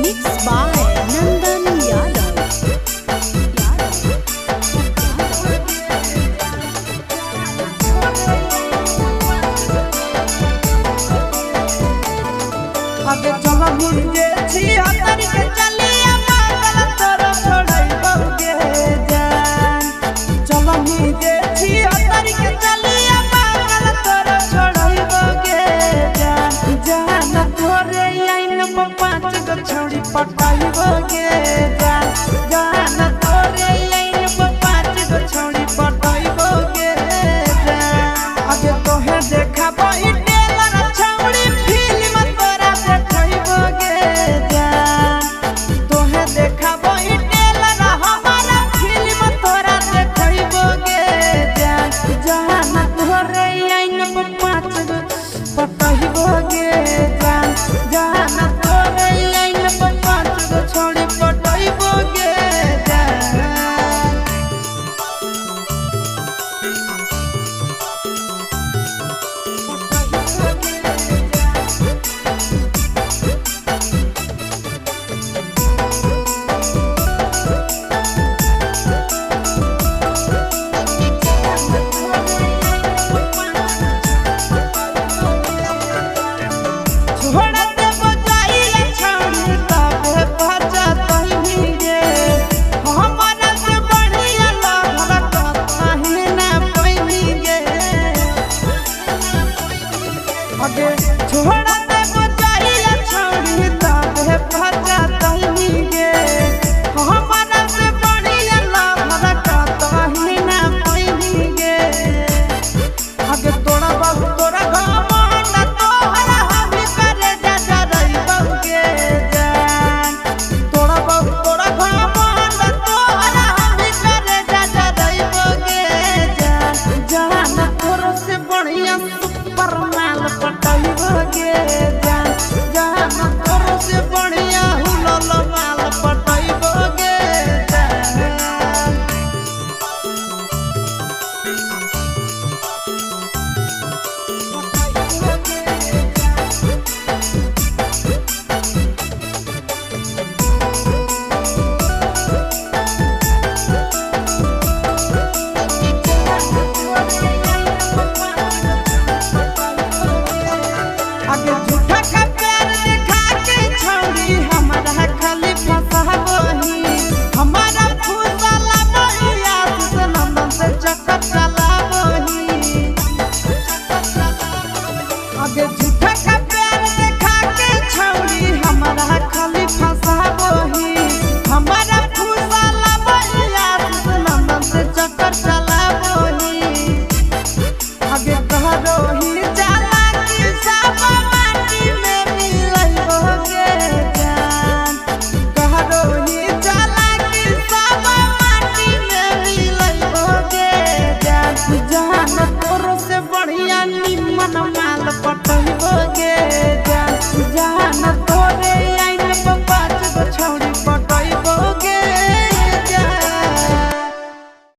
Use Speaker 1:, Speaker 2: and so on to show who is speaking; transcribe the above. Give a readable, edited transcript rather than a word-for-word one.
Speaker 1: Mixed by Nandan Yadav.
Speaker 2: आगे चलो मुझे छिया तरीके चलिया पागल तोरा छोड़ाई बहुगे जान। चलो मुझे छिया तरीके चलिया पागल तोरा छोड़ाई बहुगे जान। जान तोरे आइन में 5 गो छोड़ी पटाई बहुगे जान। जान तोरे आइन में 5 गो छोड़ी पटाई बहुगे जान। आगे तोहे देखा बाई छोड़ा दे बजाइया छोड़ी तबे भजा तही गे। हमारा से बढ़िया लहरा कतही ना पही गे। आगे तोरा बाबू तोरा घमंड तोहरा हमी करे जा रही बहुगे जान। तोरा बाबू तोरा घमंड तोहरा हमी करे जा रही बहुगे जान। जान तोरा से बढ़िया सुपर माल पटाई बहुगे जान। जान तोरा से बढ़िया हुलल माल पटाई बहुगे जान। आगे झूठा का प्यार दिखा के छोड़ी हमारा खाली फसाबही। हमारा फूसला बहिया से नंदन से चक्कर चलाबही। आगे झूठा का प्यार दिखा के छोड़ी हमारा खाली फसाबही। हमारा फूसला बहिया से नंदन से चक्कर चलाबही। आगे कह रोही जाला की सब माटी में मिलई बहुगे जान। कह रोही जाला की सब माटी में मिलई बहुगे जान। जान तोरो से बढ़िया निमन माल पटई बहुगे जान।